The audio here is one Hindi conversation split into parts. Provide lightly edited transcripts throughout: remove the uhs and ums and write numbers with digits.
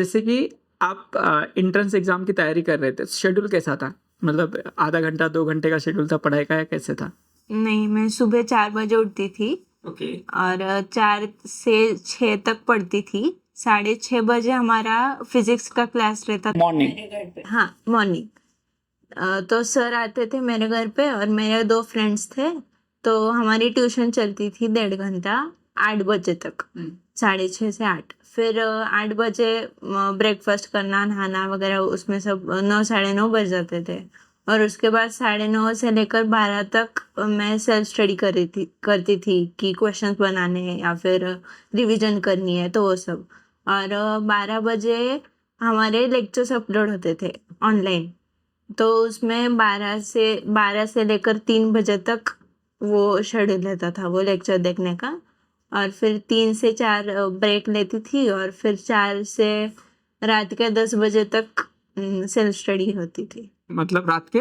जैसे कि आप एंट्रेंस एग्जाम की तैयारी कर रहे थे, शेड्यूल कैसा था? मतलब आधा घंटा 2 घंटे का शेड्यूल था पढ़ाई का या कैसे था? नहीं, मैं सुबह 4 बजे उठती थी ओके। और 4 से 6 तक पढ़ती थी। 6:30 बजे हमारा फिजिक्स का क्लास रहता था मॉर्निंग। मेरे घर पे। हाँ, मॉर्निंग। तो सर आते थे मेरे घर पे और मेरे 2 फ्रेंड्स थे, तो हमारी ट्यूशन चलती थी 1.5 घंटा 8 बजे तक, 6:30 से 8। फिर 8 बजे ब्रेकफास्ट करना, नहाना वगैरह, उसमें सब 9 साढ़े 9 बज जाते थे। और उसके बाद 9:30 से लेकर 12 तक मैं सेल्फ स्टडी करती थी कि क्वेश्चंस बनाने हैं या फिर रिवीजन करनी है, तो वो सब। और 12 बजे हमारे लेक्चर्स अपलोड होते थे ऑनलाइन, तो उसमें 12 से लेकर 3 बजे तक वो शेड्यूल रहता था वो लेक्चर देखने का। और फिर 3 से 4 ब्रेक लेती थी और फिर 4 से रात के 10 बजे तक सेल्फ स्टडी होती थी। मतलब रात के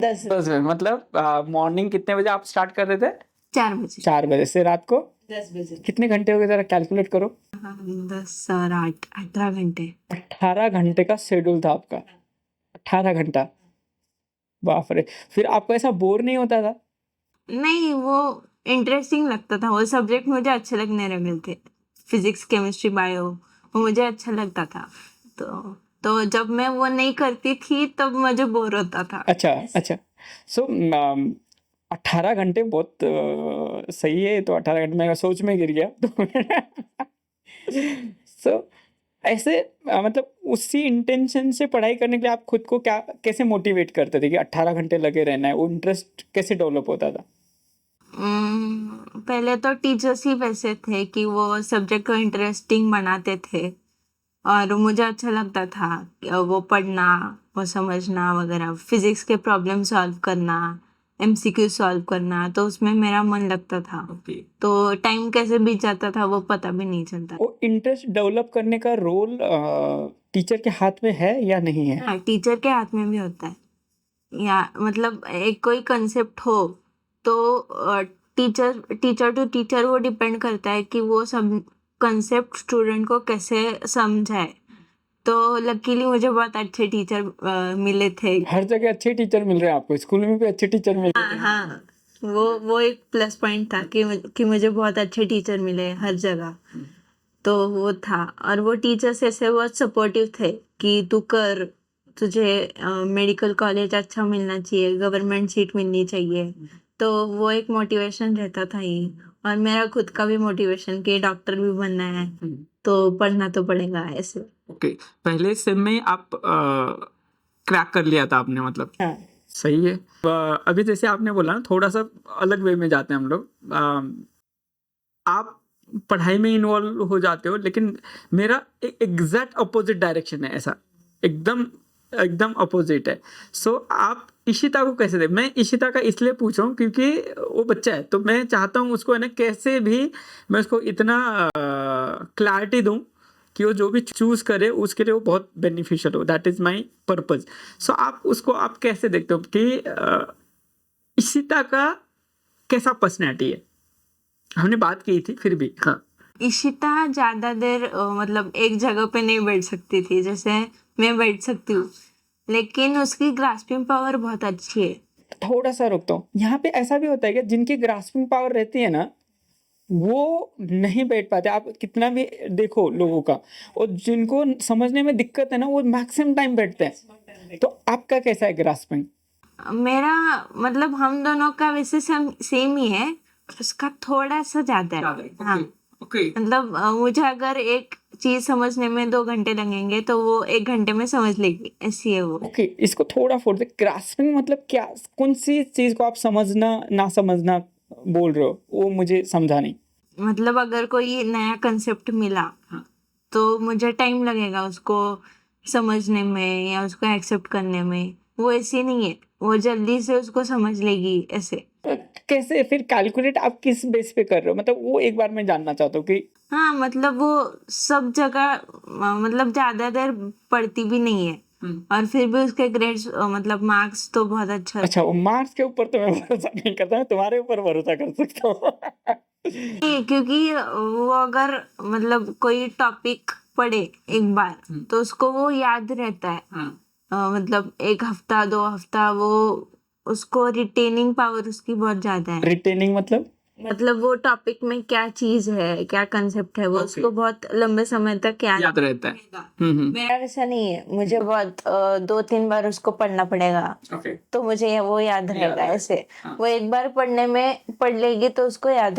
10 बजे, मतलब मॉर्निंग कितने बजे आप स्टार्ट कर रहे थे? 4 बजे। 4 बजे से रात को 10 बजे। कितने घंटे हो गए, जरा कैलकुलेट करो। 10 और 8 18 घंटे। 18 घंटे का शेड्यूल था आपका। 18 घंटा, बाप रे! फिर आपको ऐसा बोर नहीं होता था? नहीं, वो इंटरेस्टिंग लगता था, वो सब्जेक्ट मुझे अच्छे लगने लगे थे। फिजिक्स, केमिस्ट्री, बायो वो मुझे अच्छा लगता था। तो जब मैं वो नहीं करती थी तब मुझे बोर होता था। अच्छा, अच्छा। सो 18 घंटे बहुत सही है। तो 18 घंटे मैं सोच में गिर गया तो सो ऐसे मतलब उसी इंटेंशन से पढ़ाई करने के लिए आप खुद को क्या कैसे मोटिवेट करते थे कि 18 घंटे लगे रहना है? वो इंटरेस्ट कैसे डेवलप होता था? पहले तो टीचर्स ही वैसे थे कि वो सब्जेक्ट को इंटरेस्टिंग बनाते थे और मुझे अच्छा लगता था वो पढ़ना, वो समझना वगैरह, फिजिक्स के प्रॉब्लम सॉल्व करना, एमसीक्यू सॉल्व करना, तो उसमें मेरा मन लगता था। तो टाइम कैसे बीत जाता था वो पता भी नहीं चलता। वो इंटरेस्ट डेवलप करने का रोल टीचर के हाथ में है या नहीं है? हाँ, टीचर के हाथ में भी होता है। या मतलब एक कोई कंसेप्ट हो तो टीचर टीचर टू टीचर वो डिपेंड करता है कि वो सब कंसेप्ट स्टूडेंट को कैसे समझाए। तो लकीली मुझे बहुत अच्छे टीचर मिले थे। हर जगह अच्छे टीचर मिल रहे हैं आपको, स्कूल में भी अच्छे टीचर मिल रहे हाँ हैं? हाँ, वो एक प्लस पॉइंट था कि मुझे बहुत अच्छे टीचर मिले हर जगह। तो वो था, और वो टीचर्स ऐसे बहुत सपोर्टिव थे कि तू कर, तुझे मेडिकल कॉलेज अच्छा मिलना चाहिए, गवर्नमेंट सीट मिलनी चाहिए। तो वो एक मोटिवेशन रहता था ही। और मेरा खुद का भी मोटिवेशन कि डॉक्टर भी बनना है, तो पढ़ना तो पड़ेगा ऐसे। ओके। पहले सेम में आप क्रैक कर लिया था आपने, मतलब? हाँ। सही है। अभी जैसे आपने बोला ना, थोड़ा सा अलग वे में जाते हैं हम लोग। आप पढ़ाई में इन्वॉल्व हो जाते हो, लेकिन मेरा एग्जैक्ट अपोजिट डायरेक्शन है ऐसा। एकदम एकदम अपोजिट है। सो आप इशिता को कैसे दे? मैं इशिता का इसलिए पूछ रहा हूँ क्योंकि वो बच्चा है, तो मैं चाहता हूँ उसको है ना कैसे भी मैं उसको इतना क्लैरिटी दूँ कि वो जो भी चूज करे उसके लिए वो बहुत बेनिफिशियल हो। That is my purpose. So आप उसको आप कैसे देखते हो कि इशिता का कैसा पर्सनैलिटी है? हमने बात की थी फिर भी। हाँ। इशिता ज्यादा देर मतलब एक जगह पे नहीं बैठ सकती थी, जैसे मैं बैठ सकती हूँ, लेकिन उसकी ग्रास्पिंग पावर बहुत अच्छी है। थोड़ा सा रुकता हूँ यहाँ पे। ऐसा भी होता है कि जिनकी ग्रास्पिंग पावर रहती है ना, वो नहीं बैठ पाते। आप कितना भी देखो लोगों का, और जिनको समझने में दिक्कत है ना, वो मैक्सिमम टाइम बैठते हैं। तो आपका कैसा है ग्रास्पिंग? मेरा मतलब हम दोनों का वैसे सेम ही है, उसका थोड़ा सा ज्यादा है। हाँ, ओके। मतलब मुझे अगर एक चीज समझने में 2 घंटे लगेंगे तो वो 1 घंटे में समझ लेगी, ऐसी है वो। ओके, इसको थोड़ा फोड़ दे। ग्रास्पिंग मतलब क्या? कौन सी चीज को आप समझना ना समझना बोल रहे हो, वो मुझे समझा नहीं। मतलब अगर कोई नया कंसेप्ट मिला, हाँ। तो मुझे टाइम लगेगा उसको समझने में या उसको एक्सेप्ट करने में। वो ऐसी नहीं है, वो जल्दी से उसको समझ लेगी ऐसे। कैसे फिर कैलकुलेट आप किस बेस पे कर रहे हो? मतलब वो एक बार मैं जानना चाहता हूँ कि हाँ, मतलब वो सब जगह मतलब ज्यादा देर पढ़ती भी नहीं है, और फिर भी उसके ग्रेड्स मतलब मार्क्स तो बहुत अच्छा, वो मार्क्स के ऊपर तो मैं भरोसा नहीं करता, मैं तुम्हारे ऊपर भरोसा कर सकता हूँ। नहीं, क्योंकि वो अगर मतलब कोई टॉपिक पढ़े एक बार तो उसको वो याद रहता है। मतलब 1 हफ्ता 2 हफ्ता वो उसको रिटेनिंग पावर उसकी बहुत ज्यादा है। रिटेनिंग मतलब वो टॉपिक में क्या चीज है, क्या कंसेप्ट है, वो उसको बहुत लंबे समय तक याद रहता है। मेरा वैसा नहीं है, मुझे बहुत 2-3 बार उसको पढ़ना पड़ेगा ओके। तो मुझे वो याद रहेगा। ऐसे वो एक बार पढ़ने में पढ़ लेगी तो उसको याद